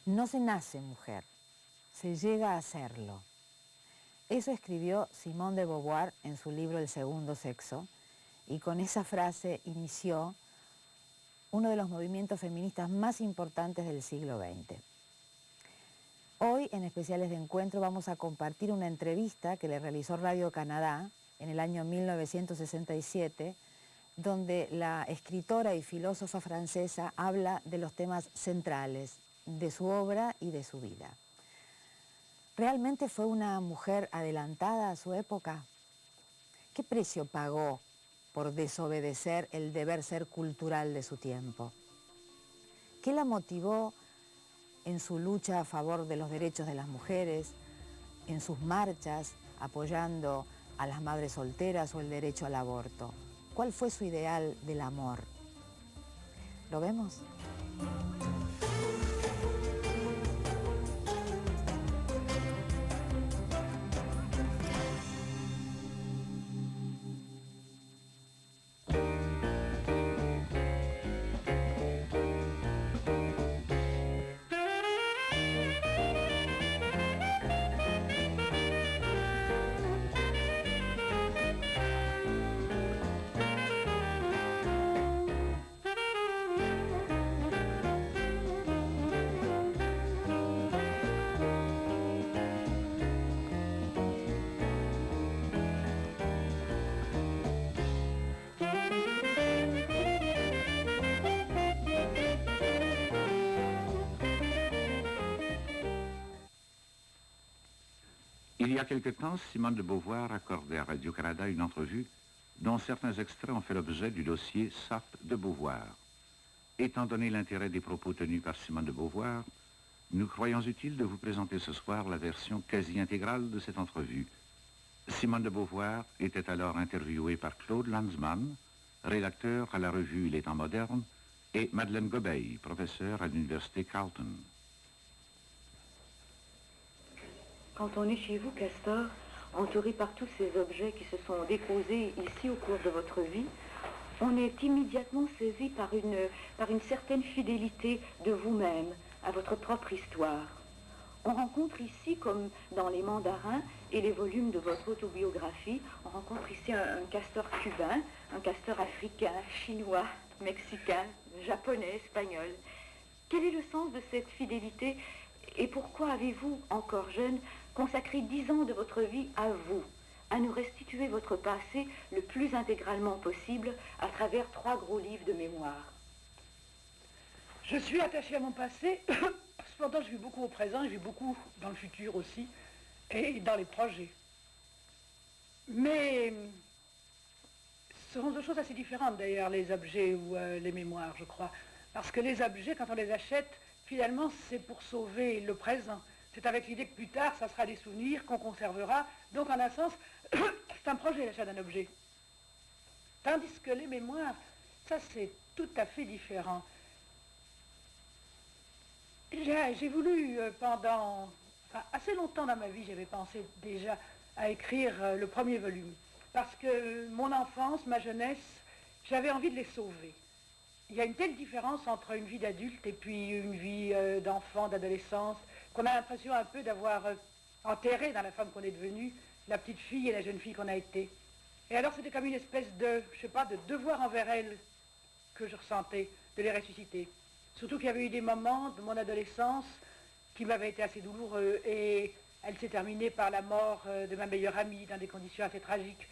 No se nace mujer, se llega a serlo. Eso escribió Simone de Beauvoir en su libro El segundo sexo, y con esa frase inició uno de los movimientos feministas más importantes del siglo XX. Hoy, en Especiales de Encuentro, vamos a compartir una entrevista que le realizó Radio-Canadá en el año 1967, donde la escritora y filósofa francesa habla de los temas centrales de su obra y de su vida. ¿Realmente fue una mujer adelantada a su época? ¿Qué precio pagó por desobedecer el deber ser cultural de su tiempo? ¿Qué la motivó en su lucha a favor de los derechos de las mujeres, en sus marchas apoyando a las madres solteras o el derecho al aborto? ¿Cuál fue su ideal del amor? ¿Lo vemos? Il y a quelque temps, Simone de Beauvoir accordait à Radio-Canada une entrevue dont certains extraits ont fait l'objet du dossier Sartre de Beauvoir. Étant donné l'intérêt des propos tenus par Simone de Beauvoir, nous croyons utile de vous présenter ce soir la version quasi intégrale de cette entrevue. Simone de Beauvoir était alors interviewée par Claude Lanzmann, rédacteur à la revue Les Temps modernes, et Madeleine Gobeil, professeure à l'université Carleton. Quand on est chez vous, Castor, entouré par tous ces objets qui se sont déposés ici au cours de votre vie, on est immédiatement saisi par une certaine fidélité de vous-même, à votre propre histoire. On rencontre ici, comme dans les mandarins et les volumes de votre autobiographie, on rencontre ici un castor cubain, un castor africain, chinois, mexicain, japonais, espagnol. Quel est le sens de cette fidélité et pourquoi avez-vous, encore jeune, consacré 10 ans de votre vie à vous, à nous restituer votre passé le plus intégralement possible à travers 3 gros livres de mémoire? Je suis attachée à mon passé, cependant je vis beaucoup au présent, je vis beaucoup dans le futur aussi, et dans les projets. Mais ce sont deux choses assez différentes d'ailleurs, les objets ou les mémoires, je crois. Parce que les objets, quand on les achète, finalement c'est pour sauver le présent. C'est avec l'idée que plus tard, ça sera des souvenirs qu'on conservera. Donc en un sens, c'est un projet l'achat d'un objet. Tandis que les mémoires, ça c'est tout à fait différent. J'ai voulu pendant assez longtemps dans ma vie, j'avais pensé déjà à écrire le premier volume. Parce que mon enfance, ma jeunesse, j'avais envie de les sauver. Il y a une telle différence entre une vie d'adulte et puis une vie d'enfant, d'adolescence, qu'on a l'impression un peu d'avoir enterré dans la femme qu'on est devenue, la petite fille et la jeune fille qu'on a été. Et alors c'était comme une espèce de, je sais pas, de devoir envers elles que je ressentais, de les ressusciter. Surtout qu'il y avait eu des moments de mon adolescence qui m'avaient été assez douloureux et elle s'est terminée par la mort de ma meilleure amie dans des conditions assez tragiques.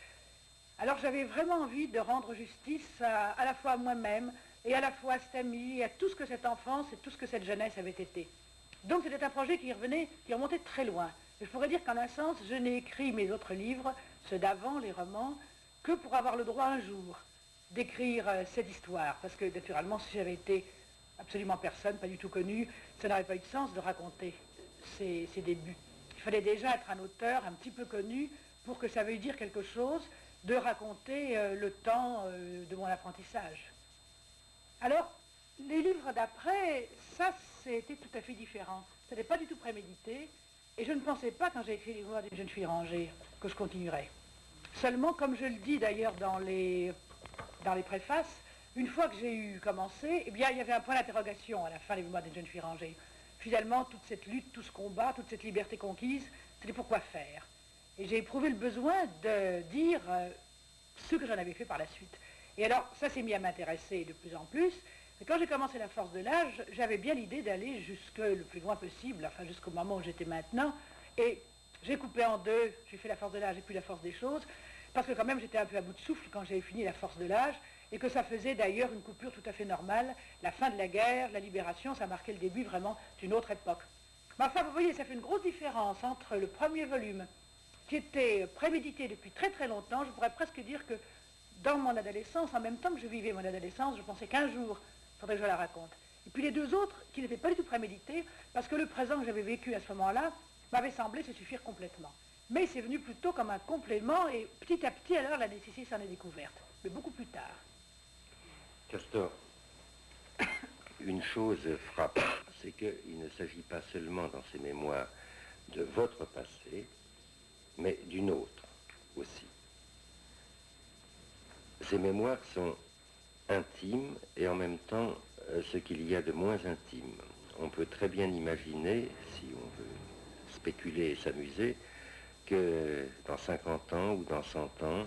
Alors j'avais vraiment envie de rendre justice à la fois à moi-même et à la fois à cette amie et à tout ce que cette enfance et tout ce que cette jeunesse avait été. Donc c'était un projet qui remontait très loin. Et je pourrais dire qu'en un sens, je n'ai écrit mes autres livres, ceux d'avant, les romans, que pour avoir le droit un jour d'écrire cette histoire. Parce que naturellement, si j'avais été absolument personne, pas du tout connu, ça n'aurait pas eu de sens de raconter ces débuts. Il fallait déjà être un auteur un petit peu connu pour que ça veuille dire quelque chose de raconter le temps de mon apprentissage. Alors, les livres d'après, ça c'était tout à fait différent. Ce n'était pas du tout prémédité et je ne pensais pas quand j'ai écrit les Mémoires d'une jeune fille rangée que je continuerais. Seulement, comme je le dis d'ailleurs dans les préfaces, une fois que j'ai eu commencé, eh bien il y avait un point d'interrogation à la fin des Mémoires d'une jeune fille rangée. finalement, toute cette lutte, tout ce combat, toute cette liberté conquise, c'était pourquoi faire. Et j'ai éprouvé le besoin de dire ce que j'en avais fait par la suite. Et alors, ça s'est mis à m'intéresser de plus en plus. Et quand j'ai commencé La Force de l'âge, j'avais bien l'idée d'aller jusque le plus loin possible, enfin jusqu'au moment où j'étais maintenant. Et j'ai coupé en deux, j'ai fait La Force de l'âge et puis La Force des choses, parce que quand même j'étais un peu à bout de souffle quand j'avais fini La Force de l'âge, et que ça faisait d'ailleurs une coupure tout à fait normale. La fin de la guerre, la libération, ça marquait le début vraiment d'une autre époque. Mais enfin, vous voyez, ça fait une grosse différence entre le premier volume, qui était prémédité depuis très très longtemps. Je pourrais presque dire que dans mon adolescence, en même temps que je vivais mon adolescence, je pensais qu'un jour, il faudrait que je la raconte. Et puis les deux autres, qui n'étaient pas du tout prémédités, parce que le présent que j'avais vécu à ce moment-là m'avait semblé se suffire complètement. Mais c'est venu plutôt comme un complément, et petit à petit, alors, la nécessité s'en est découverte, mais beaucoup plus tard. Castor, une chose frappe, c'est qu'il ne s'agit pas seulement dans ces mémoires de votre passé, mais d'une autre aussi. Ces mémoires sont intimes et en même temps ce qu'il y a de moins intime. On peut très bien imaginer, si on veut spéculer et s'amuser, que dans 50 ans ou dans 100 ans,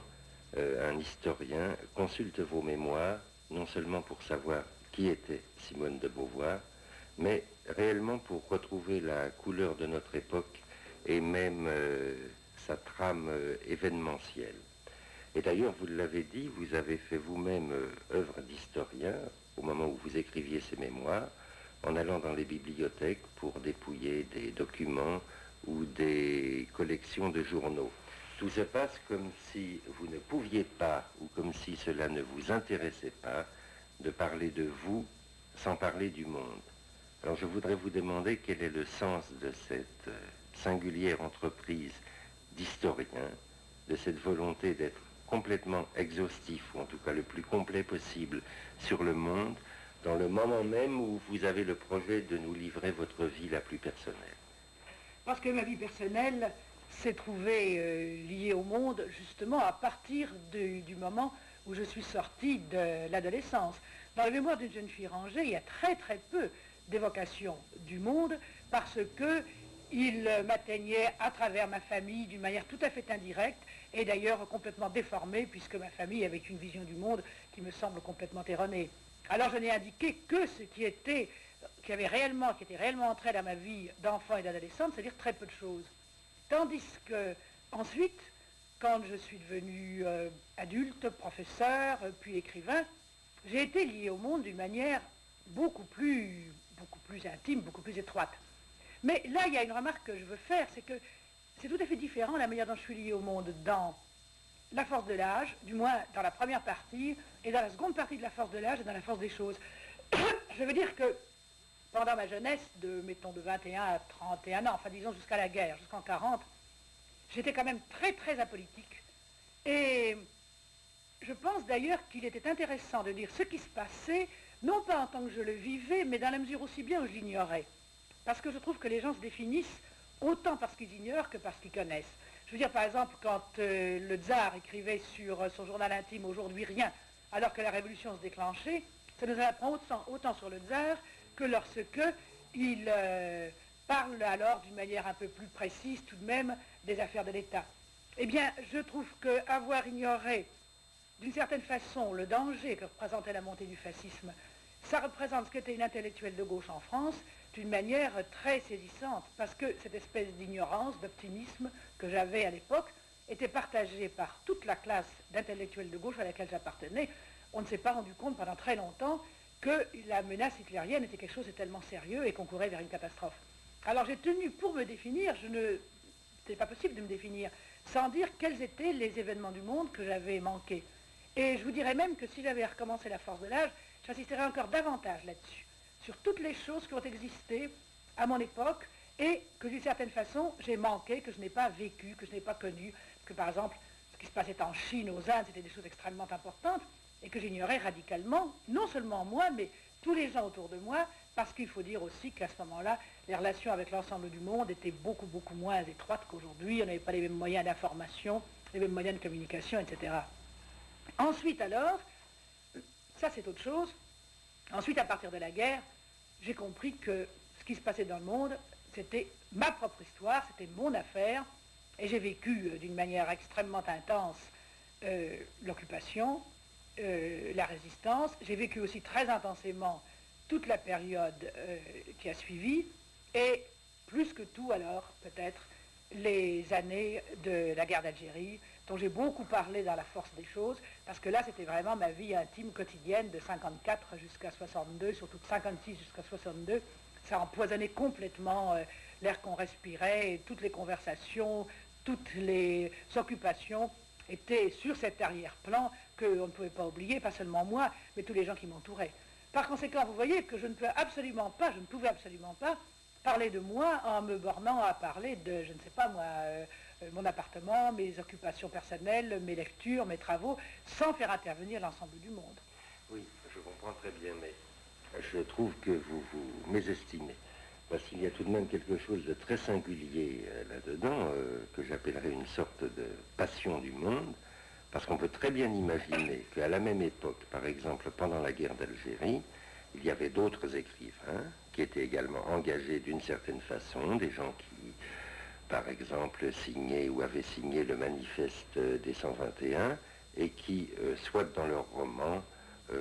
un historien consulte vos mémoires, non seulement pour savoir qui était Simone de Beauvoir, mais réellement pour retrouver la couleur de notre époque et même sa trame événementielle. Et d'ailleurs, vous l'avez dit, vous avez fait vous-même œuvre d'historien au moment où vous écriviez ces mémoires, en allant dans les bibliothèques pour dépouiller des documents ou des collections de journaux. Tout se passe comme si vous ne pouviez pas, ou comme si cela ne vous intéressait pas, de parler de vous sans parler du monde. Alors je voudrais vous demander quel est le sens de cette singulière entreprise d'historien, de cette volonté d'être complètement exhaustif, ou en tout cas le plus complet possible, sur le monde, dans le moment même où vous avez le projet de nous livrer votre vie la plus personnelle. Parce que ma vie personnelle s'est trouvée liée au monde, justement, à partir du moment où je suis sortie de l'adolescence. Dans la mémoire d'une jeune fille rangée, il y a très très peu d'évocation du monde, parce que il m'atteignait à travers ma famille d'une manière tout à fait indirecte, et d'ailleurs complètement déformée, puisque ma famille avait une vision du monde qui me semble complètement erronée. Alors je n'ai indiqué que ce qui était réellement entré dans ma vie d'enfant et d'adolescente, c'est-à-dire très peu de choses. Tandis que ensuite, quand je suis devenu adulte, professeur, puis écrivain, j'ai été lié au monde d'une manière beaucoup plus intime, beaucoup plus étroite. Mais là, il y a une remarque que je veux faire, c'est que c'est tout à fait différent la manière dont je suis lié au monde dans La Force de l'âge, du moins dans la première partie, et dans la seconde partie de La Force de l'âge et dans La Force des choses. Je veux dire que pendant ma jeunesse, mettons de 21 à 31 ans, enfin disons jusqu'à la guerre, jusqu'en 40, j'étais quand même très très apolitique. Et je pense d'ailleurs qu'il était intéressant de dire ce qui se passait, non pas en tant que je le vivais, mais dans la mesure aussi bien où je l'ignorais. Parce que je trouve que les gens se définissent autant parce qu'ils ignorent que parce qu'ils connaissent. Je veux dire, par exemple, quand le tsar écrivait sur son journal intime « Aujourd'hui rien », alors que la révolution se déclenchait, ça nous apprend autant sur le tsar que lorsque il parle alors d'une manière un peu plus précise tout de même des affaires de l'État. Eh bien, je trouve qu'avoir ignoré d'une certaine façon le danger que représentait la montée du fascisme, ça représente ce qu'était une intellectuelle de gauche en France d'une manière très saisissante, parce que cette espèce d'ignorance, d'optimisme que j'avais à l'époque était partagée par toute la classe d'intellectuels de gauche à laquelle j'appartenais. On ne s'est pas rendu compte pendant très longtemps que la menace hitlérienne était quelque chose de tellement sérieux et qu'on courait vers une catastrophe. Alors j'ai tenu, pour me définir, c'était pas possible de me définir, sans dire quels étaient les événements du monde que j'avais manqués. Et je vous dirais même que si j'avais recommencé La Force de l'âge, j'insisterais encore davantage là-dessus, sur toutes les choses qui ont existé à mon époque et que d'une certaine façon j'ai manqué, que je n'ai pas vécu, que je n'ai pas connu, que par exemple ce qui se passait en Chine, aux Indes, c'était des choses extrêmement importantes et que j'ignorais radicalement, non seulement moi, mais tous les gens autour de moi, parce qu'il faut dire aussi qu'à ce moment-là, les relations avec l'ensemble du monde étaient beaucoup, beaucoup moins étroites qu'aujourd'hui, on n'avait pas les mêmes moyens d'information, les mêmes moyens de communication, etc. Ensuite alors, ça c'est autre chose, ensuite à partir de la guerre, j'ai compris que ce ce qui se passait dans le monde, c'était ma propre histoire, c'était mon affaire, et j'ai vécu d'une manière extrêmement intense l'occupation, la résistance. J'ai vécu aussi très intensément toute la période qui a suivi, et plus que tout alors, peut-être, les années de la guerre d'Algérie, dont j'ai beaucoup parlé dans La force des choses, parce que là, c'était vraiment ma vie intime quotidienne de 54 jusqu'à 62, surtout de 56 jusqu'à 62. Ça empoisonnait complètement l'air qu'on respirait, et toutes les conversations, toutes les occupations étaient sur cet arrière-plan qu'on ne pouvait pas oublier, pas seulement moi, mais tous les gens qui m'entouraient. Par conséquent, vous voyez que je ne pouvais absolument pas parler de moi en me bornant à parler de, je ne sais pas moi, mon appartement, mes occupations personnelles, mes lectures, mes travaux, sans faire intervenir l'ensemble du monde. Oui, je comprends très bien, mais je trouve que vous vous mésestimez. Parce qu'il y a tout de même quelque chose de très singulier là-dedans, que j'appellerais une sorte de passion du monde, parce qu'on peut très bien imaginer qu'à la même époque, par exemple pendant la guerre d'Algérie, il y avait d'autres écrivains qui étaient également engagés d'une certaine façon, des gens qui, par exemple, signaient ou avaient signé le manifeste des 121 et qui, soit dans leurs romans,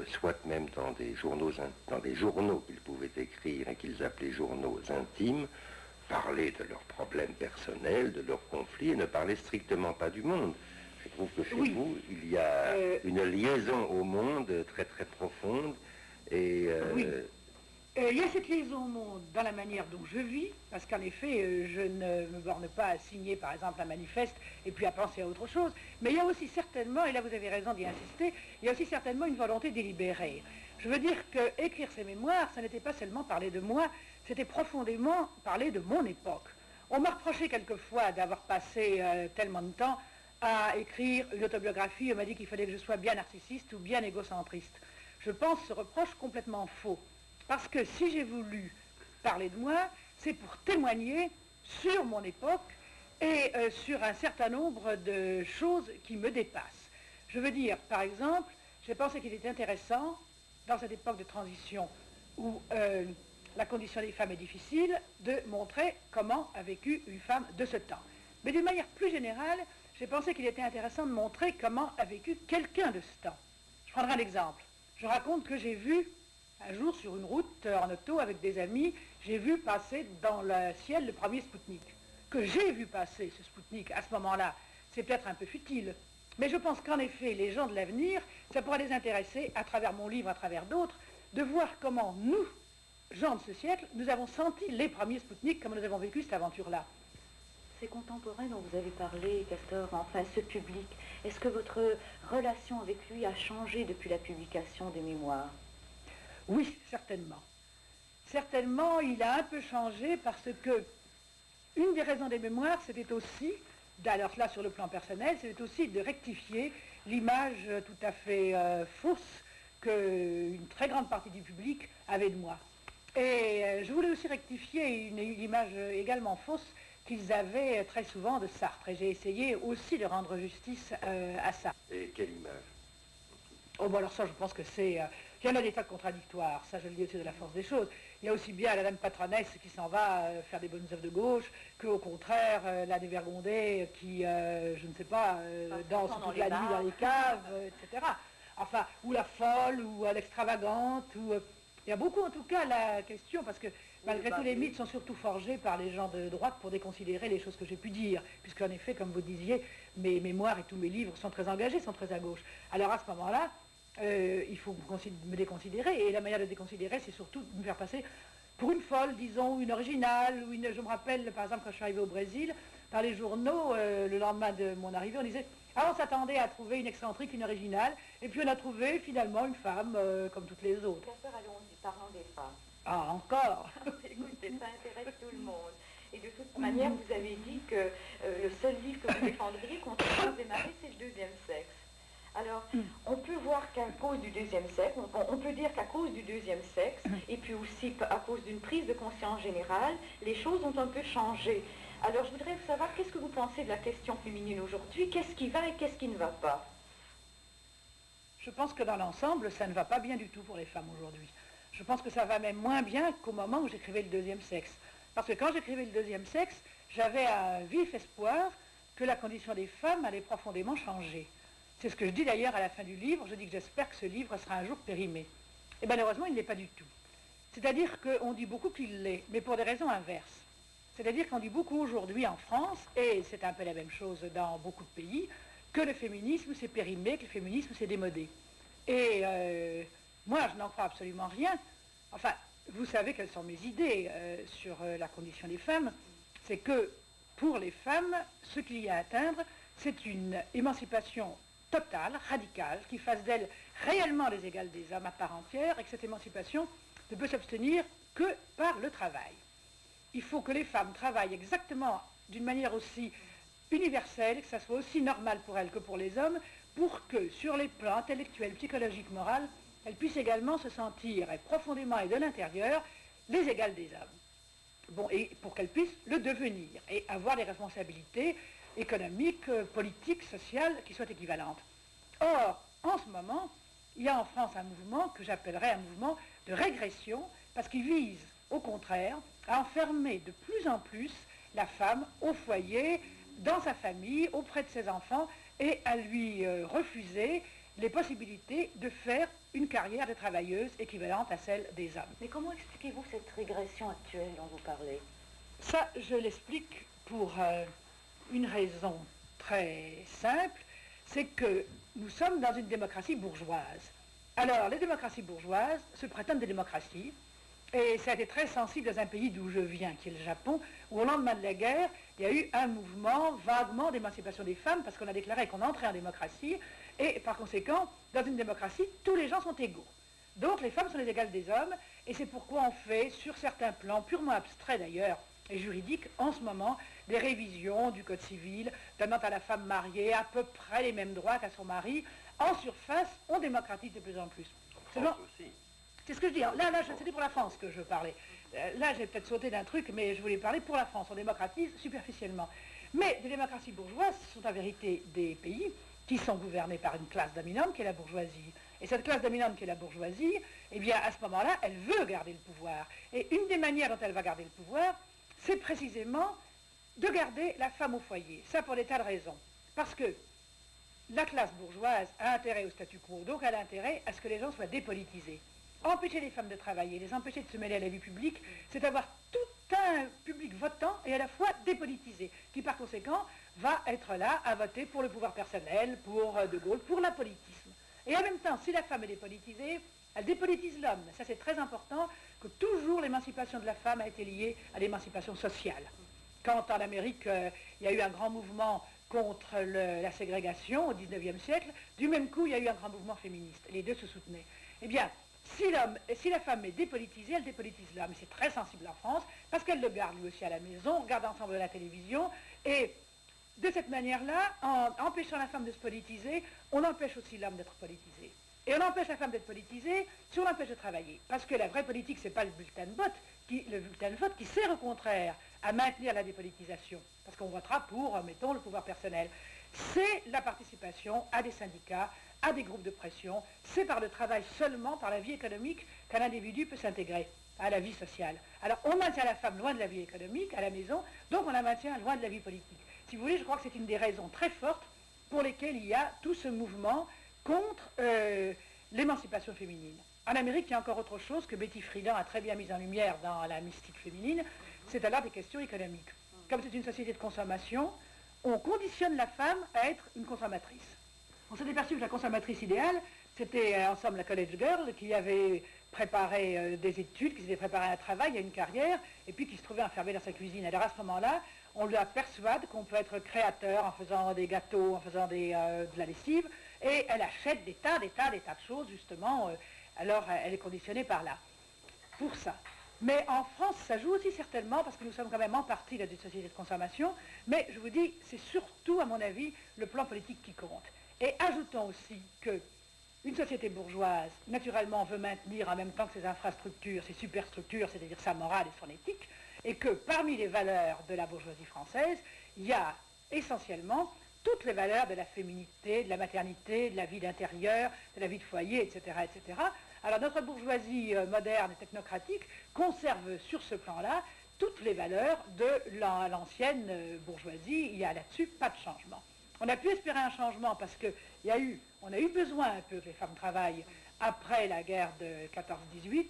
soit même dans des journaux qu'ils pouvaient écrire et qu'ils appelaient journaux intimes, parlaient de leurs problèmes personnels, de leurs conflits, et ne parlaient strictement pas du monde. Je trouve que chez vous, il y a une liaison au monde très très profonde. Et oui. Il y a cette liaison au monde dans la manière dont je vis, parce qu'en effet, je ne me borne pas à signer, par exemple, un manifeste et puis à penser à autre chose, mais il y a aussi certainement, et là vous avez raison d'y insister, il y a aussi certainement une volonté délibérée. Je veux dire que écrire ces mémoires, ça n'était pas seulement parler de moi, c'était profondément parler de mon époque. On m'a reproché quelquefois d'avoir passé tellement de temps à écrire une autobiographie, on m'a dit qu'il fallait que je sois bien narcissiste ou bien égocentriste. Je pense ce reproche complètement faux. Parce que si j'ai voulu parler de moi, c'est pour témoigner sur mon époque et sur un certain nombre de choses qui me dépassent. Je veux dire, par exemple, j'ai pensé qu'il était intéressant, dans cette époque de transition où la condition des femmes est difficile, de montrer comment a vécu une femme de ce temps. Mais d'une manière plus générale, j'ai pensé qu'il était intéressant de montrer comment a vécu quelqu'un de ce temps. Je prendrai un exemple. Je raconte que j'ai vu un jour, sur une route, en auto, avec des amis, j'ai vu passer dans le ciel le premier Spoutnik. Que j'ai vu passer ce Spoutnik à ce moment-là, c'est peut-être un peu futile. Mais je pense qu'en effet, les gens de l'avenir, ça pourra les intéresser, à travers mon livre, à travers d'autres, de voir comment nous, gens de ce siècle, nous avons senti les premiers Spoutniks, comment nous avons vécu cette aventure-là. Ces contemporains dont vous avez parlé, Castor, enfin ce public, est-ce que votre relation avec lui a changé depuis la publication des mémoires ? Oui, certainement. Certainement, il a un peu changé parce que une des raisons des mémoires, c'était aussi, alors là sur le plan personnel, c'était aussi de rectifier l'image tout à fait fausse qu'une très grande partie du public avait de moi. Et je voulais aussi rectifier une image également fausse qu'ils avaient très souvent de Sartre. Et j'ai essayé aussi de rendre justice à ça. Et quelle image? Oh, bon, alors ça, je pense que c'est... il y en a des tas de contradictoires, ça je le dis aussi de La force des choses. Il y a aussi bien la dame patronesse qui s'en va faire des bonnes œuvres de gauche, qu'au contraire, la dévergondée qui, je ne sais pas, danse toute la nuit dans les caves, etc. Enfin, ou la folle, ou l'extravagante, ou... il y a beaucoup en tout cas la question, parce que malgré tout les mythes sont surtout forgés par les gens de droite pour déconsidérer les choses que j'ai pu dire, puisqu'en effet, comme vous disiez, mes mémoires et tous mes livres sont très engagés, sont très à gauche. Alors à ce moment-là, il faut me déconsidérer, et la manière de déconsidérer, c'est surtout de me faire passer pour une folle, disons, une originale, ou une... Je me rappelle, par exemple, quand je suis arrivée au Brésil, dans les journaux, le lendemain de mon arrivée, on disait « Ah, on s'attendait à trouver une excentrique, une originale, et puis on a trouvé finalement une femme comme toutes les autres. » Allons-y, parlons des femmes. Ah, encore. Écoutez, ça intéresse tout le monde. Et de toute manière, vous avez dit que le seul livre que vous défendriez contre les marées, c'est le deuxième sexe. Alors, on peut voir qu'à cause du deuxième sexe, on peut dire qu'à cause du deuxième sexe, et puis aussi à cause d'une prise de conscience générale, les choses ont un peu changé. Alors, je voudrais savoir, qu'est-ce que vous pensez de la question féminine aujourd'hui? Qu'est-ce qui va et qu'est-ce qui ne va pas? Je pense que dans l'ensemble, ça ne va pas bien du tout pour les femmes aujourd'hui. Je pense que ça va même moins bien qu'au moment où j'écrivais le deuxième sexe. Parce que quand j'écrivais le deuxième sexe, j'avais un vif espoir que la condition des femmes allait profondément changer. C'est ce que je dis d'ailleurs à la fin du livre. Je dis que j'espère que ce livre sera un jour périmé. Et malheureusement, il ne l'est pas du tout. C'est-à-dire qu'on dit beaucoup qu'il l'est, mais pour des raisons inverses. C'est-à-dire qu'on dit beaucoup aujourd'hui en France, et c'est un peu la même chose dans beaucoup de pays, que le féminisme s'est périmé, que le féminisme s'est démodé. Et moi, je n'en crois absolument rien. Enfin, vous savez quelles sont mes idées sur la condition des femmes. C'est que pour les femmes, ce qu'il y a à atteindre, c'est une émancipation totale, radicale, qui fasse d'elles réellement les égales des hommes à part entière, et que cette émancipation ne peut s'obtenir que par le travail. Il faut que les femmes travaillent exactement d'une manière aussi universelle, que ça soit aussi normal pour elles que pour les hommes, pour que sur les plans intellectuels, psychologiques, moraux, elles puissent également se sentir profondément et de l'intérieur les égales des hommes. Bon, et pour qu'elles puissent le devenir et avoir des responsabilités économiques, politiques, sociales qui soient équivalentes. Or, en ce moment, il y a en France un mouvement que j'appellerais un mouvement de régression, parce qu'il vise, au contraire, à enfermer de plus en plus la femme au foyer, dans sa famille, auprès de ses enfants, et à lui refuser les possibilités de faire une carrière de travailleuse équivalente à celle des hommes. Mais comment expliquez-vous cette régression actuelle dont vous parlez? Ça, je l'explique pour une raison très simple, c'est que nous sommes dans une démocratie bourgeoise. Alors, les démocraties bourgeoises se prétendent des démocraties, et ça a été très sensible dans un pays d'où je viens, qui est le Japon, où au lendemain de la guerre, il y a eu un mouvement vaguement d'émancipation des femmes, parce qu'on a déclaré qu'on entrait en démocratie, et par conséquent, dans une démocratie, tous les gens sont égaux. Donc les femmes sont les égales des hommes, et c'est pourquoi on fait, sur certains plans, purement abstraits d'ailleurs, et juridiques, en ce moment, des révisions du Code civil, donnant à la femme mariée à peu près les mêmes droits qu'à son mari. En surface, on démocratise de plus en plus. C'est ce que je dis. Là, c'était pour la France que je parlais. Là, j'ai peut-être sauté d'un truc, mais je voulais parler pour la France. On démocratise superficiellement. Mais les démocraties bourgeoises sont en vérité des pays qui sont gouvernés par une classe dominante qui est la bourgeoisie. Et cette classe dominante qui est la bourgeoisie, eh bien, à ce moment-là, elle veut garder le pouvoir. Et une des manières dont elle va garder le pouvoir, c'est précisément de garder la femme au foyer. Ça pour des tas de raisons. Parce que la classe bourgeoise a intérêt au statu quo, donc elle a intérêt à ce que les gens soient dépolitisés. Empêcher les femmes de travailler, les empêcher de se mêler à la vie publique, c'est avoir tout un public votant et à la fois dépolitisé, qui par conséquent va être là à voter pour le pouvoir personnel, pour De Gaulle, pour l'apolitisme. Et en même temps, si la femme est dépolitisée, elle dépolitise l'homme. Ça c'est très important, que toujours l'émancipation de la femme a été liée à l'émancipation sociale. Quand en Amérique, il y a eu un grand mouvement contre la ségrégation au XIXe siècle, du même coup, il y a eu un grand mouvement féministe. Les deux se soutenaient. Eh bien, si la femme est dépolitisée, elle dépolitise l'homme. C'est très sensible en France, parce qu'elle le garde lui aussi à la maison, on regarde ensemble la télévision, et de cette manière-là, en empêchant la femme de se politiser, on empêche aussi l'homme d'être politisé. Et on empêche la femme d'être politisée si on l'empêche de travailler. Parce que la vraie politique, ce n'est pas le bulletin de vote qui sert au contraire à maintenir la dépolitisation. Parce qu'on votera pour, mettons, le pouvoir personnel. C'est la participation à des syndicats, à des groupes de pression. C'est par le travail seulement, par la vie économique, qu'un individu peut s'intégrer à la vie sociale. Alors on maintient la femme loin de la vie économique, à la maison, donc on la maintient loin de la vie politique. Si vous voulez, je crois que c'est une des raisons très fortes pour lesquelles il y a tout ce mouvement contre l'émancipation féminine. En Amérique, il y a encore autre chose que Betty Friedan a très bien mis en lumière dans la mystique féminine, c'est alors des questions économiques. Comme c'est une société de consommation, on conditionne la femme à être une consommatrice. On s'est aperçu que la consommatrice idéale, c'était en somme la college girl qui avait préparé des études, qui s'était préparé à un travail, à une carrière, et puis qui se trouvait enfermée dans sa cuisine. Alors à ce moment-là, on la persuade qu'on peut être créateur en faisant des gâteaux, en faisant de la lessive, et elle achète des tas de choses, justement, alors elle est conditionnée par là, pour ça. Mais en France, ça joue aussi certainement, parce que nous sommes quand même en partie dans une société de consommation, mais je vous dis, c'est surtout, à mon avis, le plan politique qui compte. Et ajoutons aussi que une société bourgeoise, naturellement, veut maintenir en même temps que ses infrastructures, ses superstructures, c'est-à-dire sa morale et son éthique, et que parmi les valeurs de la bourgeoisie française, il y a essentiellement toutes les valeurs de la féminité, de la maternité, de la vie d'intérieur, de la vie de foyer, etc., etc. Alors notre bourgeoisie moderne et technocratique conserve sur ce plan-là toutes les valeurs de l'ancienne bourgeoisie. Il n'y a là-dessus pas de changement. On a pu espérer un changement parce on a eu besoin un peu que les femmes travaillent après la guerre de 14-18.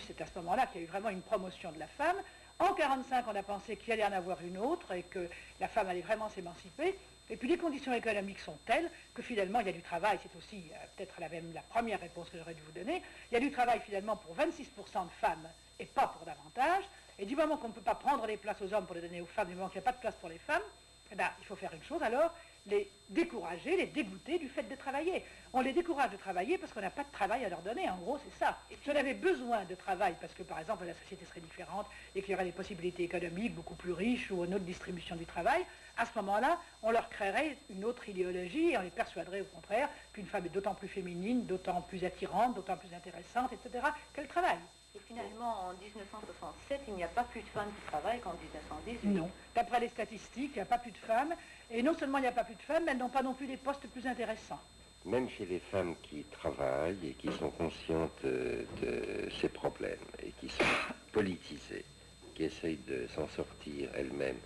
C'est à ce moment-là qu'il y a eu vraiment une promotion de la femme. En 1945, on a pensé qu'il allait en avoir une autre et que la femme allait vraiment s'émanciper. Et puis les conditions économiques sont telles que finalement il y a du travail, c'est aussi peut-être la première réponse que j'aurais dû vous donner. Il y a du travail finalement pour 26% de femmes et pas pour davantage. Et du moment qu'on ne peut pas prendre les places aux hommes pour les donner aux femmes, du moment qu'il n'y a pas de place pour les femmes, eh bien, il faut faire une chose alors, les décourager, les dégoûter du fait de travailler. On les décourage de travailler parce qu'on n'a pas de travail à leur donner, en gros c'est ça. Si on avait besoin de travail parce que par exemple la société serait différente et qu'il y aurait des possibilités économiques beaucoup plus riches ou une autre distribution du travail, à ce moment-là, on leur créerait une autre idéologie et on les persuaderait au contraire qu'une femme est d'autant plus féminine, d'autant plus attirante, d'autant plus intéressante, etc., qu'elle travaille. Et finalement, en 1967, il n'y a pas plus de femmes qui travaillent qu'en 1918. Non. D'après les statistiques, il n'y a pas plus de femmes. Et non seulement il n'y a pas plus de femmes, mais elles n'ont pas non plus des postes plus intéressants. Même chez les femmes qui travaillent et qui sont conscientes de ces problèmes et qui sont politisées, qui essayent de s'en sortir elles-mêmes,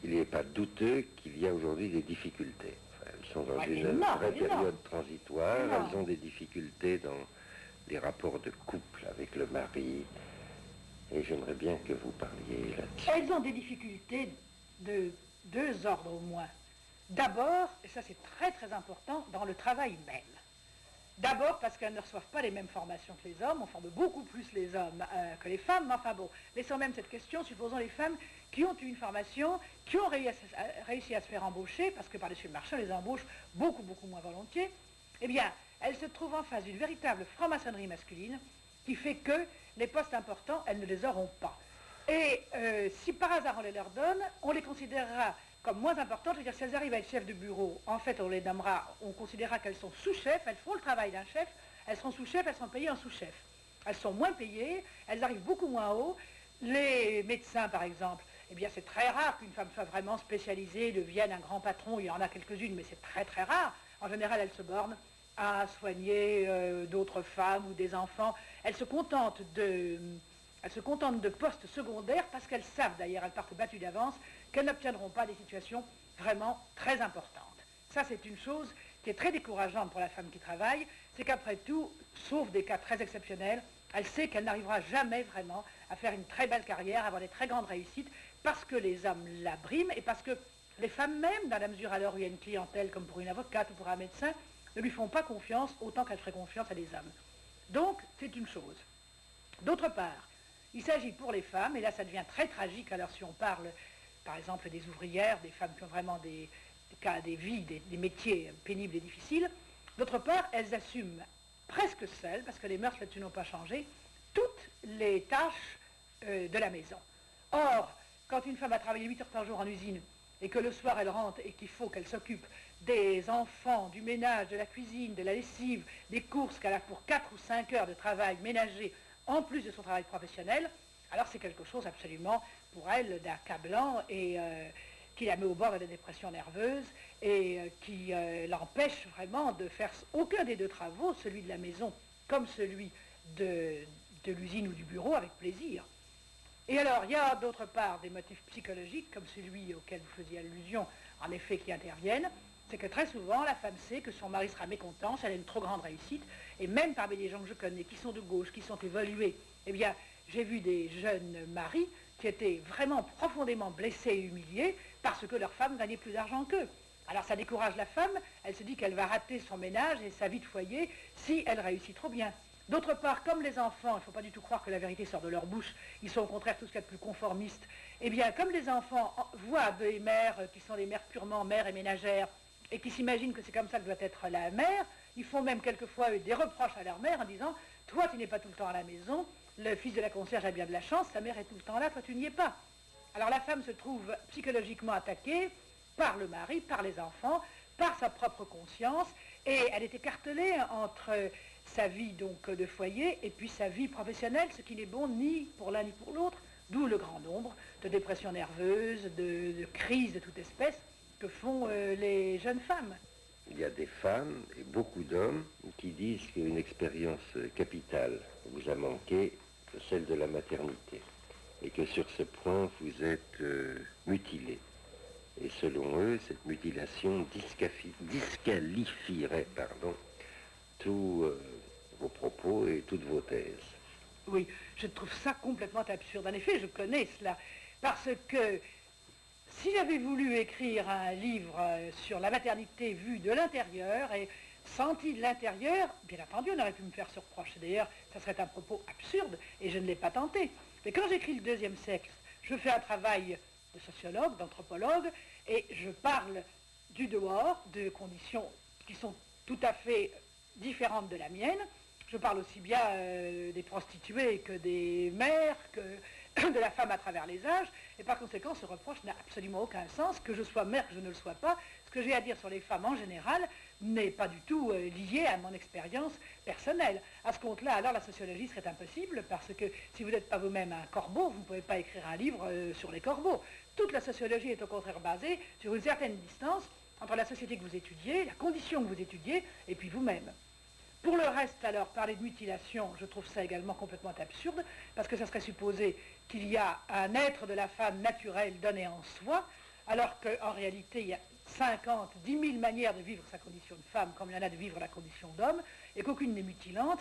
il n'est pas douteux qu'il y a aujourd'hui des difficultés. Enfin, elles sont dans une vraie période transitoire, elles ont des difficultés dans les rapports de couple avec le mari, et j'aimerais bien que vous parliez là-dessus. Elles ont des difficultés de 2 ordres au moins. D'abord, et ça c'est très très important, dans le travail même. D'abord parce qu'elles ne reçoivent pas les mêmes formations que les hommes, on forme beaucoup plus les hommes que les femmes, mais enfin bon, laissons même cette question, supposons les femmes qui ont eu une formation, qui ont réussi à se faire embaucher, parce que par-dessus le marché on les embauche beaucoup moins volontiers, eh bien, elles se trouvent en face d'une véritable franc-maçonnerie masculine qui fait que les postes importants, elles ne les auront pas. Et si par hasard on les leur donne, on les considérera comme moins importantes. Je veux dire, si elles arrivent à être chefs de bureau, en fait on les nommera, on considérera qu'elles sont sous-chefs, elles font le travail d'un chef, elles seront sous-chefs, elles seront payées en sous-chef. Elles sont moins payées, elles arrivent beaucoup moins haut. Les médecins par exemple, eh bien c'est très rare qu'une femme soit vraiment spécialisée, devienne un grand patron, il y en a quelques-unes, mais c'est très très rare. En général, elles se bornent à soigner d'autres femmes ou des enfants. Elles se contentent de postes secondaires parce qu'elles savent, d'ailleurs, elles partent battues d'avance, qu'elles n'obtiendront pas des situations vraiment très importantes. Ça, c'est une chose qui est très décourageante pour la femme qui travaille, c'est qu'après tout, sauf des cas très exceptionnels, elle sait qu'elle n'arrivera jamais vraiment à faire une très belle carrière, à avoir des très grandes réussites, parce que les hommes la briment et parce que les femmes même, dans la mesure alors où il y a une clientèle comme pour une avocate ou pour un médecin, ne lui font pas confiance autant qu'elle ferait confiance à des hommes. Donc, c'est une chose. D'autre part, il s'agit pour les femmes, et là ça devient très tragique, alors si on parle, par exemple, des ouvrières, des femmes qui ont vraiment des vies, des métiers pénibles et difficiles, d'autre part, elles assument presque seules, parce que les mœurs là-dessus n'ont pas changé, toutes les tâches de la maison. Or, quand une femme a travaillé 8 heures par jour en usine, et que le soir elle rentre et qu'il faut qu'elle s'occupe des enfants, du ménage, de la cuisine, de la lessive, des courses, qu'elle a pour 4 ou 5 heures de travail ménager, en plus de son travail professionnel, alors c'est quelque chose absolument, pour elle, d'accablant et qui la met au bord de la dépression nerveuse et qui l'empêche vraiment de faire aucun des 2 travaux, celui de la maison comme celui de l'usine ou du bureau, avec plaisir. Et alors, il y a d'autre part des motifs psychologiques, comme celui auquel vous faisiez allusion, en effet, qui interviennent. C'est que très souvent, la femme sait que son mari sera mécontent, si elle a une trop grande réussite, et même parmi les gens que je connais, qui sont de gauche, qui sont évolués, eh bien, j'ai vu des jeunes maris qui étaient vraiment profondément blessés et humiliés parce que leur femme gagnait plus d'argent qu'eux. Alors ça décourage la femme, elle se dit qu'elle va rater son ménage et sa vie de foyer si elle réussit trop bien. D'autre part, comme les enfants, il ne faut pas du tout croire que la vérité sort de leur bouche, ils sont au contraire tout ce qu'il y a de plus conformistes, eh bien, comme les enfants voient des mères qui sont des mères purement mères et ménagères, et qui s'imaginent que c'est comme ça que doit être la mère, ils font même quelquefois des reproches à leur mère en disant « Toi, tu n'es pas tout le temps à la maison, le fils de la concierge a bien de la chance, sa mère est tout le temps là, toi, tu n'y es pas. » Alors la femme se trouve psychologiquement attaquée par le mari, par les enfants, par sa propre conscience, et elle est écartelée entre sa vie donc de foyer et puis sa vie professionnelle, ce qui n'est bon ni pour l'un ni pour l'autre, d'où le grand nombre de dépressions nerveuses, de crises de toute espèce que font les jeunes femmes. Il y a des femmes et beaucoup d'hommes qui disent qu'une expérience capitale vous a manqué, celle de la maternité, et que sur ce point vous êtes mutilé. Et selon eux, cette mutilation disqualifierait tous vos propos et toutes vos thèses. Oui, je trouve ça complètement absurde. En effet, je connais cela, parce que si j'avais voulu écrire un livre sur la maternité vue de l'intérieur et senti de l'intérieur, bien entendu, on aurait pu me faire ce reproche. D'ailleurs, ça serait un propos absurde et je ne l'ai pas tenté. Mais quand j'écris le deuxième sexe, je fais un travail de sociologue, d'anthropologue, et je parle du dehors, de conditions qui sont tout à fait différentes de la mienne. Je parle aussi bien des prostituées que des mères, que de la femme à travers les âges, et par conséquent, ce reproche n'a absolument aucun sens, que je sois mère, que je ne le sois pas. Ce que j'ai à dire sur les femmes en général n'est pas du tout lié à mon expérience personnelle. À ce compte-là, alors la sociologie serait impossible, parce que si vous n'êtes pas vous-même un corbeau, vous ne pouvez pas écrire un livre sur les corbeaux. Toute la sociologie est au contraire basée sur une certaine distance entre la société que vous étudiez, la condition que vous étudiez, et puis vous-même. Pour le reste, alors, parler de mutilation, je trouve ça également complètement absurde, parce que ça serait supposer qu'il y a un être de la femme naturel donné en soi, alors qu'en réalité, il y a 50, 10 000 manières de vivre sa condition de femme, comme il y en a de vivre la condition d'homme, et qu'aucune n'est mutilante.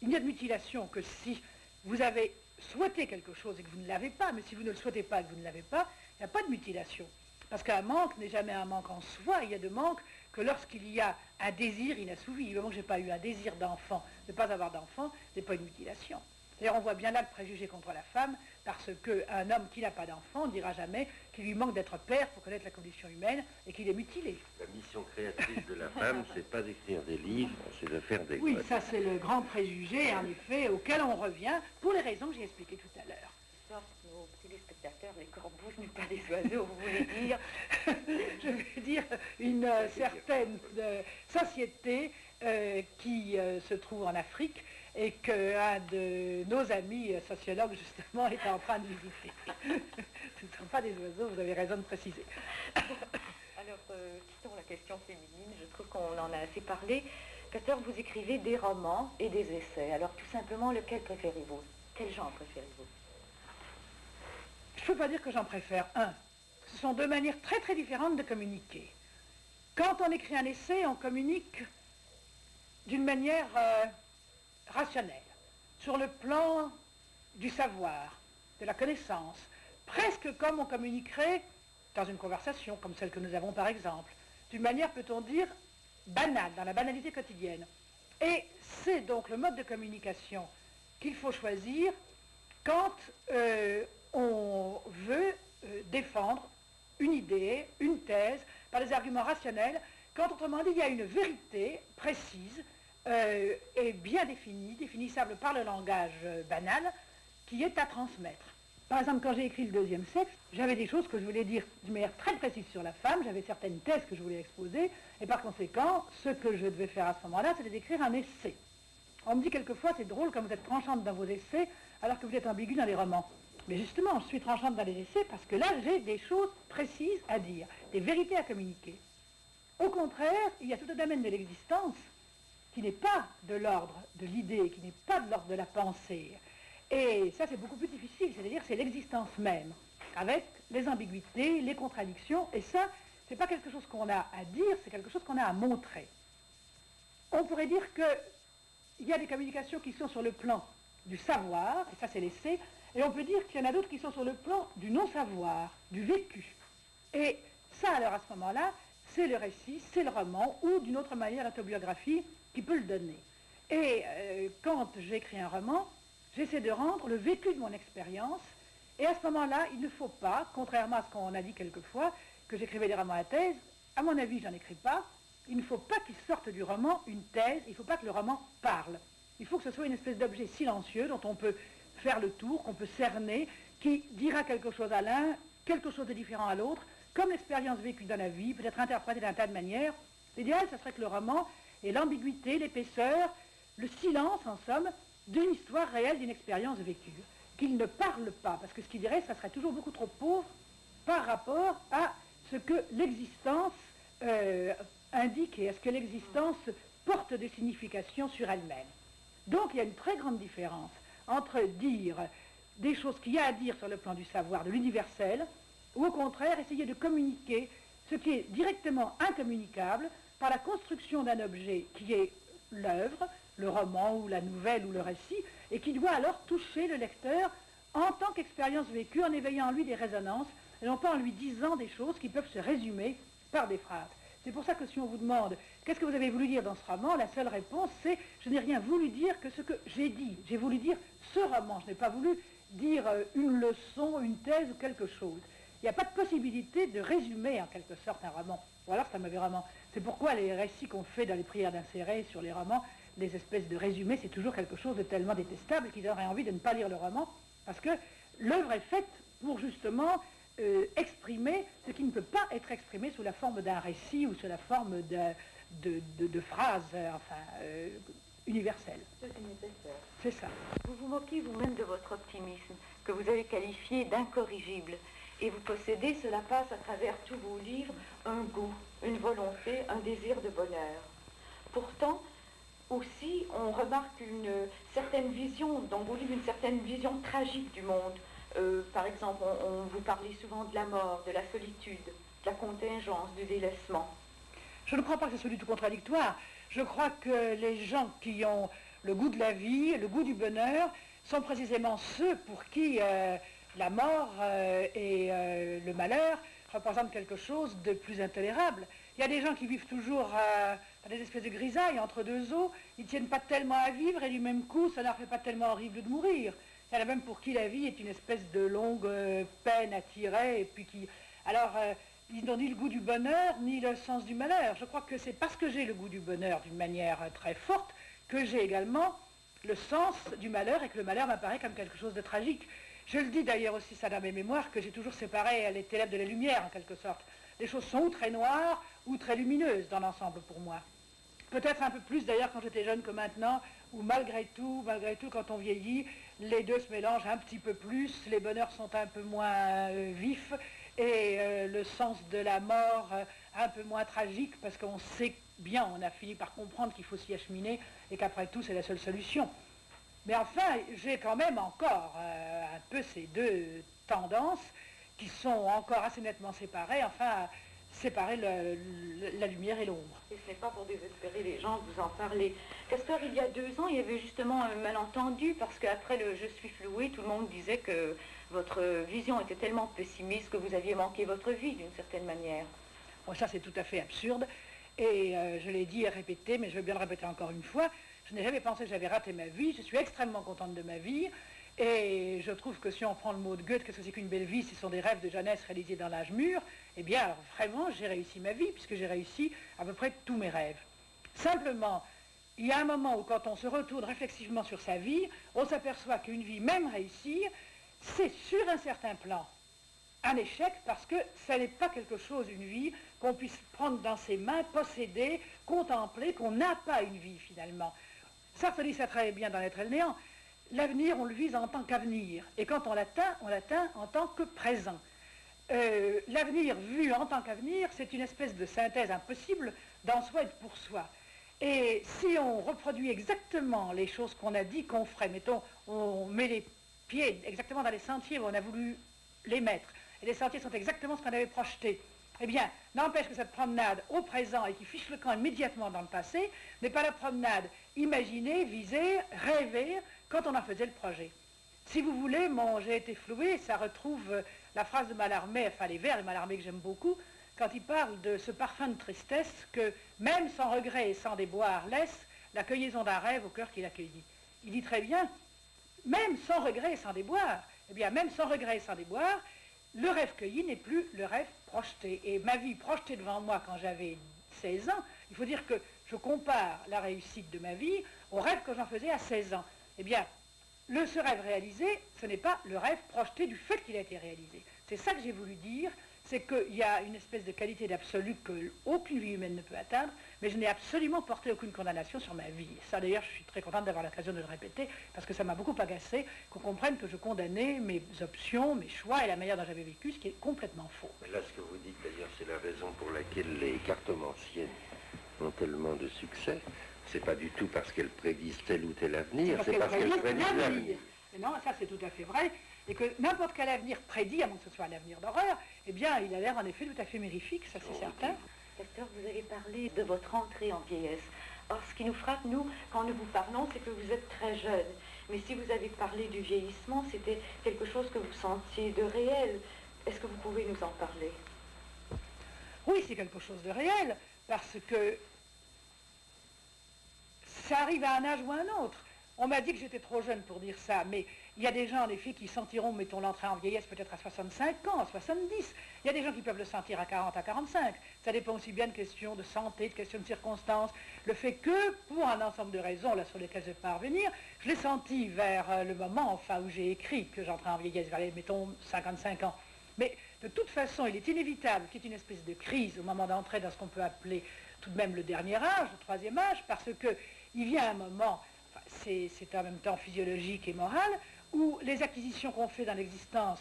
Il n'y a de mutilation que si vous avez souhaité quelque chose et que vous ne l'avez pas, mais si vous ne le souhaitez pas et que vous ne l'avez pas, il n'y a pas de mutilation. Parce qu'un manque n'est jamais un manque en soi, il y a de manque que lorsqu'il y a un désir inassouvi. Du moment que je n'ai pas eu un désir d'enfant, de ne pas avoir d'enfant, ce n'est pas une mutilation. D'ailleurs, on voit bien là le préjugé contre la femme, parce qu'un homme qui n'a pas d'enfant ne dira jamais qu'il lui manque d'être père pour connaître la condition humaine et qu'il est mutilé. La mission créatrice de la femme, c'est pas d'écrire des livres, c'est de faire des Oui, gosses. ça c'est le grand préjugé, en effet, auquel on revient, pour les raisons que j'ai expliquées tout à l'heure. Nos téléspectateurs, les corbeaux, ce n'est pas des oiseaux, vous voulez dire? Je veux dire une certaine société qui se trouve en Afrique et qu'un de nos amis sociologues, justement, est en train de visiter. Ce ne sont pas des oiseaux, vous avez raison de préciser. Alors, quittons la question féminine, je trouve qu'on en a assez parlé. Castor, vous écrivez des romans et des essais. Alors, tout simplement, lequel préférez-vous? Quel genre préférez-vous? Je ne peux pas dire que j'en préfère un. Ce sont deux manières très très différentes de communiquer. Quand on écrit un essai, on communique d'une manière rationnelle, sur le plan du savoir, de la connaissance, presque comme on communiquerait dans une conversation, comme celle que nous avons par exemple, d'une manière, peut-on dire, banale, dans la banalité quotidienne. Et c'est donc le mode de communication qu'il faut choisir quand on veut défendre une idée, une thèse, par des arguments rationnels, quand autrement dit il y a une vérité précise et bien définie, définissable par le langage banal, qui est à transmettre. Par exemple, quand j'ai écrit le deuxième sexe, j'avais des choses que je voulais dire d'une manière très précise sur la femme, j'avais certaines thèses que je voulais exposer, et par conséquent, ce que je devais faire à ce moment-là, c'était d'écrire un essai. On me dit quelquefois, c'est drôle quand vous êtes tranchante dans vos essais, alors que vous êtes ambiguë dans les romans. Mais justement, je suis tranchante dans les essais parce que là, j'ai des choses précises à dire, des vérités à communiquer. Au contraire, il y a tout un domaine de l'existence qui n'est pas de l'ordre de l'idée, qui n'est pas de l'ordre de la pensée. Et ça, c'est beaucoup plus difficile, c'est-à-dire c'est l'existence même, avec les ambiguïtés, les contradictions, et ça, c'est pas quelque chose qu'on a à dire, c'est quelque chose qu'on a à montrer. On pourrait dire qu'il y a des communications qui sont sur le plan du savoir, et ça c'est l'essai, et on peut dire qu'il y en a d'autres qui sont sur le plan du non-savoir, du vécu. Et ça, alors à ce moment-là, c'est le récit, c'est le roman, ou d'une autre manière l'autobiographie qui peut le donner. Et quand j'écris un roman, j'essaie de rendre le vécu de mon expérience, et à ce moment-là, il ne faut pas, contrairement à ce qu'on a dit quelquefois, que j'écrivais des romans à thèse, à mon avis, j'en écris pas, il ne faut pas qu'il sorte du roman une thèse, il ne faut pas que le roman parle. Il faut que ce soit une espèce d'objet silencieux dont on peut faire le tour, qu'on peut cerner, qui dira quelque chose à l'un, quelque chose de différent à l'autre, comme l'expérience vécue dans la vie, peut être interprétée d'un tas de manières. L'idéal, ce serait que le roman ait l'ambiguïté, l'épaisseur, le silence, en somme, d'une histoire réelle, d'une expérience vécue. Qu'il ne parle pas, parce que ce qu'il dirait, ça serait toujours beaucoup trop pauvre par rapport à ce que l'existence indiquer, à ce que l'existence porte des significations sur elle-même. Donc il y a une très grande différence entre dire des choses qu'il y a à dire sur le plan du savoir, de l'universel, ou au contraire essayer de communiquer ce qui est directement incommunicable par la construction d'un objet qui est l'œuvre, le roman ou la nouvelle ou le récit, et qui doit alors toucher le lecteur en tant qu'expérience vécue, en éveillant en lui des résonances, et non pas en lui disant des choses qui peuvent se résumer par des phrases. C'est pour ça que si on vous demande « Qu'est-ce que vous avez voulu dire dans ce roman ?», la seule réponse c'est « Je n'ai rien voulu dire que ce que j'ai dit. J'ai voulu dire ce roman. Je n'ai pas voulu dire une leçon, une thèse ou quelque chose. » Il n'y a pas de possibilité de résumer en quelque sorte un roman. Ou alors c'est un mauvais roman. C'est pourquoi les récits qu'on fait dans les prières d'insérés sur les romans, les espèces de résumés, c'est toujours quelque chose de tellement détestable qu'ils auraient envie de ne pas lire le roman, parce que l'œuvre est faite pour justement exprimer ce qui ne peut pas être exprimé sous la forme d'un récit ou sous la forme de phrases universelles. C'est ça. Vous vous moquez vous-même de votre optimisme, que vous avez qualifié d'incorrigible. Et vous possédez, cela passe à travers tous vos livres, un goût, une volonté, un désir de bonheur. Pourtant, aussi, on remarque une certaine vision, dans vos livres, une certaine vision tragique du monde. Par exemple, on vous parlait souvent de la mort, de la solitude, de la contingence, du délaissement. Je ne crois pas que ce soit du tout contradictoire. Je crois que les gens qui ont le goût de la vie, le goût du bonheur, sont précisément ceux pour qui la mort et le malheur représentent quelque chose de plus intolérable. Il y a des gens qui vivent toujours dans des espèces de grisailles entre deux eaux, ils ne tiennent pas tellement à vivre et du même coup, ça ne leur fait pas tellement horrible de mourir. Il y en a même pour qui la vie est une espèce de longue peine à tirer, et puis qui... Alors, ils n'ont ni le goût du bonheur, ni le sens du malheur. Je crois que c'est parce que j'ai le goût du bonheur d'une manière très forte, que j'ai également le sens du malheur, et que le malheur m'apparaît comme quelque chose de tragique. Je le dis d'ailleurs aussi ça dans mes mémoires, que j'ai toujours séparé les ténèbres de la lumière, en quelque sorte. Les choses sont ou très noires, ou très lumineuses dans l'ensemble pour moi. Peut-être un peu plus d'ailleurs quand j'étais jeune que maintenant, où malgré tout, quand on vieillit, les deux se mélangent un petit peu plus, les bonheurs sont un peu moins vifs, et le sens de la mort un peu moins tragique, parce qu'on sait bien, on a fini par comprendre qu'il faut s'y acheminer, et qu'après tout, c'est la seule solution. Mais enfin, j'ai quand même encore un peu ces deux tendances qui sont encore assez nettement séparées, enfin, séparer la lumière et l'ombre. Et ce n'est pas pour désespérer les gens que vous en parlez. Castor, il y a 2 ans, il y avait justement un malentendu, parce qu'après le « Je suis floué », tout le monde disait que votre vision était tellement pessimiste que vous aviez manqué votre vie d'une certaine manière. Bon, ça c'est tout à fait absurde, et je l'ai dit et répété, mais je vais bien le répéter encore une fois, je n'ai jamais pensé que j'avais raté ma vie, je suis extrêmement contente de ma vie, et je trouve que si on prend le mot de Goethe, qu'est-ce que c'est qu'une belle vie, ce sont des rêves de jeunesse réalisés dans l'âge mûr, eh bien alors, vraiment j'ai réussi ma vie, puisque j'ai réussi à peu près tous mes rêves. Simplement, il y a un moment où quand on se retourne réflexivement sur sa vie, on s'aperçoit qu'une vie même réussie, c'est sur un certain plan un échec, parce que ça n'est pas quelque chose, une vie, qu'on puisse prendre dans ses mains, posséder, contempler, qu'on n'a pas une vie finalement. Sartre dit ça très bien dans l'être et le néant. L'avenir, on le vise en tant qu'avenir, et quand on l'atteint en tant que présent. L'avenir vu en tant qu'avenir, c'est une espèce de synthèse impossible d'en soi et de pour soi. Et si on reproduit exactement les choses qu'on a dit qu'on ferait, mettons, on met les pieds exactement dans les sentiers où on a voulu les mettre, et les sentiers sont exactement ce qu'on avait projeté, eh bien, n'empêche que cette promenade au présent et qui fiche le camp immédiatement dans le passé n'est pas la promenade imaginée, visée, rêvée quand on en faisait le projet. Si vous voulez, j'ai été floué, ça retrouve la phrase de Mallarmé, enfin les vers de Mallarmé que j'aime beaucoup, quand il parle de ce parfum de tristesse que, même sans regret et sans déboire, laisse la cueillison d'un rêve au cœur qu'il a cueilli. Il dit très bien, même sans regret et sans déboire, eh bien, même sans regret et sans déboire, le rêve cueilli n'est plus le rêve projeté. Et ma vie projetée devant moi quand j'avais 16 ans, il faut dire que je compare la réussite de ma vie au rêve que j'en faisais à 16 ans. Eh bien, ce rêve réalisé, ce n'est pas le rêve projeté du fait qu'il a été réalisé. C'est ça que j'ai voulu dire, c'est qu'il y a une espèce de qualité d'absolu qu'aucune vie humaine ne peut atteindre, mais je n'ai absolument porté aucune condamnation sur ma vie. Ça d'ailleurs, je suis très contente d'avoir l'occasion de le répéter, parce que ça m'a beaucoup agacé qu'on comprenne que je condamnais mes options, mes choix et la manière dont j'avais vécu, ce qui est complètement faux. Mais là, ce que vous dites d'ailleurs, c'est la raison pour laquelle les cartomanciennes ont tellement de succès, c'est pas du tout parce qu'elles prédisent tel ou tel avenir, c'est parce qu'elles prédisent prédisent l'avenir. Non, ça c'est tout à fait vrai. Et que n'importe quel avenir prédit, à moins que ce soit un avenir d'horreur, eh bien, il a l'air en effet tout à fait mirifique, ça c'est certain. Pasteur, vous avez parlé de votre entrée en vieillesse. Or, ce qui nous frappe, nous, quand nous vous parlons, c'est que vous êtes très jeune. Mais si vous avez parlé du vieillissement, c'était quelque chose que vous sentiez de réel. Est-ce que vous pouvez nous en parler? Oui, c'est quelque chose de réel, parce que ça arrive à un âge ou à un autre. On m'a dit que j'étais trop jeune pour dire ça, mais il y a des gens, en effet, qui sentiront, mettons, l'entrée en vieillesse peut-être à 65 ans, à 70. Il y a des gens qui peuvent le sentir à 40, à 45. Ça dépend aussi bien de questions de santé, de questions de circonstances. Le fait que, pour un ensemble de raisons, là, sur lesquelles je ne vais pas revenir, je l'ai senti vers le moment, enfin, où j'ai écrit que j'entrais en vieillesse, vers les, mettons, 55 ans. Mais de toute façon, il est inévitable qu'il y ait une espèce de crise au moment d'entrer dans ce qu'on peut appeler tout de même le dernier âge, le troisième âge, parce qu'il vient un moment, c'est en même temps physiologique et moral, où les acquisitions qu'on fait dans l'existence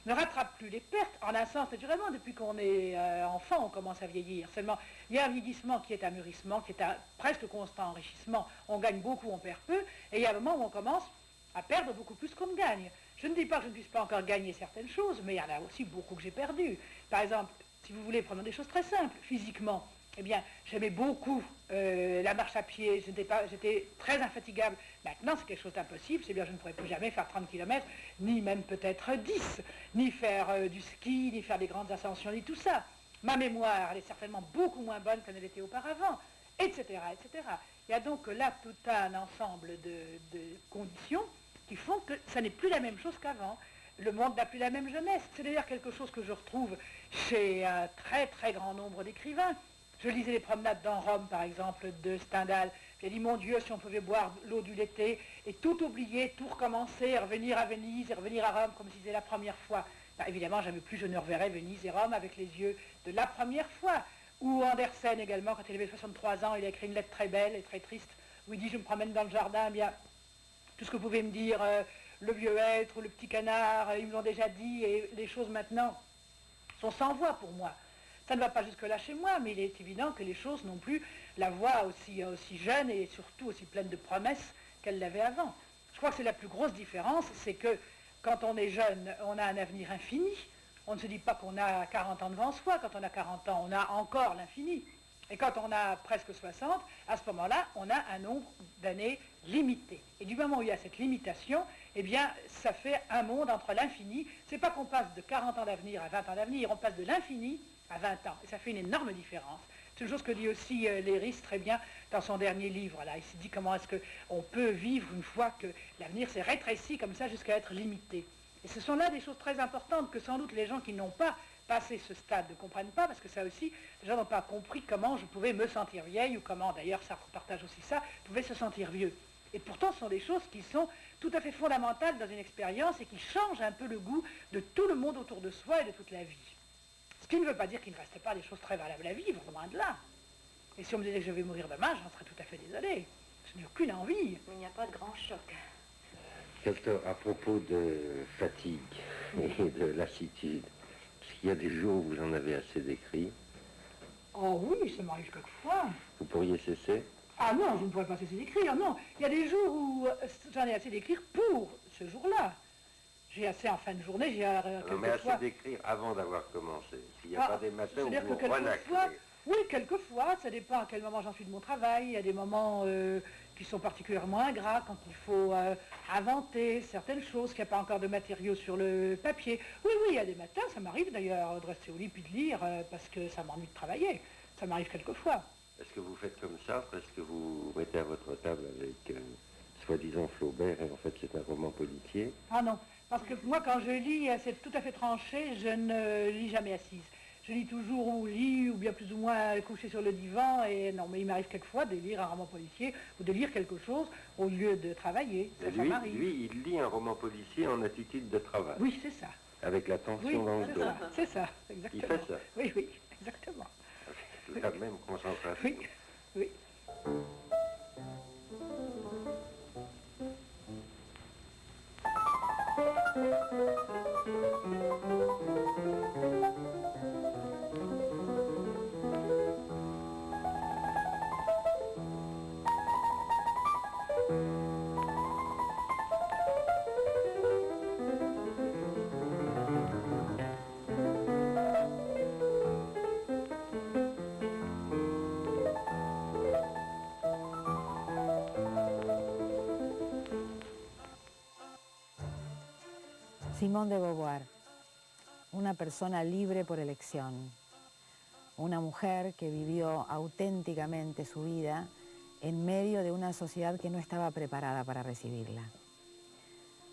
ne rattrapent plus les pertes, en un sens naturellement, depuis qu'on est enfant, on commence à vieillir. Seulement, il y a un vieillissement qui est un mûrissement, qui est un presque constant enrichissement. On gagne beaucoup, on perd peu, et il y a un moment où on commence à perdre beaucoup plus qu'on ne gagne. Je ne dis pas que je ne puisse pas encore gagner certaines choses, mais il y en a aussi beaucoup que j'ai perdu. Par exemple, si vous voulez, prenons des choses très simples, physiquement. Eh bien, j'aimais beaucoup la marche à pied, j'étais très infatigable. Maintenant, c'est quelque chose d'impossible, c'est bien je ne pourrais plus jamais faire 30 km, ni même peut-être 10, ni faire du ski, ni faire des grandes ascensions, ni tout ça. Ma mémoire, elle est certainement beaucoup moins bonne qu'elle l'était auparavant, etc., etc. Il y a donc là tout un ensemble de conditions qui font que ça n'est plus la même chose qu'avant. Le monde n'a plus la même jeunesse. C'est d'ailleurs quelque chose que je retrouve chez un très très grand nombre d'écrivains. Je lisais les promenades dans Rome, par exemple, de Stendhal. J'ai dit, mon Dieu, si on pouvait boire l'eau du l'été et tout oublier, tout recommencer, revenir à Venise et revenir à Rome comme si c'était la première fois. Ben, évidemment, jamais plus je ne reverrai Venise et Rome avec les yeux de la première fois. Ou Andersen également, quand il avait 63 ans, il a écrit une lettre très belle et très triste, où il dit, je me promène dans le jardin, eh bien, tout ce que vous pouvez me dire, le vieux être ou le petit canard, ils me l'ont déjà dit, et les choses maintenant sont sans voix pour moi. Ça ne va pas jusque-là chez moi, mais il est évident que les choses n'ont plus la voix aussi jeune et surtout aussi pleine de promesses qu'elles l'avaient avant. Je crois que c'est la plus grosse différence, c'est que quand on est jeune, on a un avenir infini. On ne se dit pas qu'on a 40 ans devant soi. Quand on a 40 ans, on a encore l'infini. Et quand on a presque 60, à ce moment-là, on a un nombre d'années limité. Et du moment où il y a cette limitation, eh bien, ça fait un monde entre l'infini. C'est pas qu'on passe de 40 ans d'avenir à 20 ans d'avenir, on passe de l'infini à 20 ans. Et ça fait une énorme différence. C'est une chose que dit aussi Léris très bien dans son dernier livre. Là. Il se dit comment est-ce qu'on peut vivre une fois que l'avenir s'est rétréci comme ça jusqu'à être limité. Et ce sont là des choses très importantes que sans doute les gens qui n'ont pas passé ce stade ne comprennent pas, parce que ça aussi, les gens n'ont pas compris comment je pouvais me sentir vieille, ou comment, d'ailleurs, ça partage aussi ça, pouvait se sentir vieux. Et pourtant, ce sont des choses qui sont tout à fait fondamentales dans une expérience et qui changent un peu le goût de tout le monde autour de soi et de toute la vie. Ce qui ne veut pas dire qu'il ne reste pas des choses très valables à vivre, loin de là. Et si on me disait que je vais mourir demain, j'en serais tout à fait désolé. Je n'ai aucune envie. Il n'y a pas de grand choc. Castor, à propos de fatigue et de lassitude, est-ce qu'il y a des jours où vous en avez assez d'écrits? Oh oui, ça m'arrive quelquefois. Vous pourriez cesser? Ah non, je ne pourrais pas cesser d'écrire, non. Il y a des jours où j'en ai assez d'écrire pour ce jour-là. J'ai assez en fin de journée, j'ai Non, mais assez d'écrire avant d'avoir commencé. S'il n'y a pas des matins où c'est-à-dire vous que quelquefois, relâchez. oui, quelquefois, ça dépend à quel moment j'en suis de mon travail. Il y a des moments qui sont particulièrement ingrats, quand il faut inventer certaines choses, qu'il n'y a pas encore de matériaux sur le papier. Oui, oui, il y a des matins, ça m'arrive d'ailleurs de rester au lit puis de lire, parce que ça m'ennuie de travailler. Ça m'arrive quelquefois. Est-ce que vous faites comme ça parce que vous mettez à votre table avec soi-disant Flaubert et en fait c'est un roman policier? Ah non, parce que moi quand je lis, c'est tout à fait tranché, je ne lis jamais assise. Je lis toujours au lit ou bien plus ou moins couché sur le divan et non, mais il m'arrive quelquefois de lire un roman policier ou de lire quelque chose au lieu de travailler. Ça m'arrive. Lui, il lit un roman policier en attitude de travail. Oui, c'est ça. Avec la tension Oui, dans le dos. c'est ça, exactement. Il fait ça. Oui, oui, exactement. Avec la même concentration. Oui, oui. Simone de Beauvoir, una persona libre por elección, una mujer que vivió auténticamente su vida en medio de una sociedad que no estaba preparada para recibirla.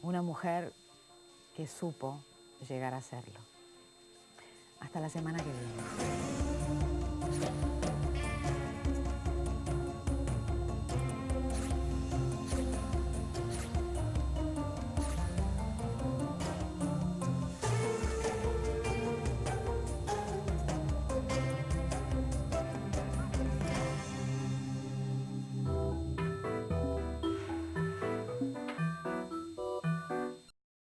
Una mujer que supo llegar a serlo. Hasta la semana que viene.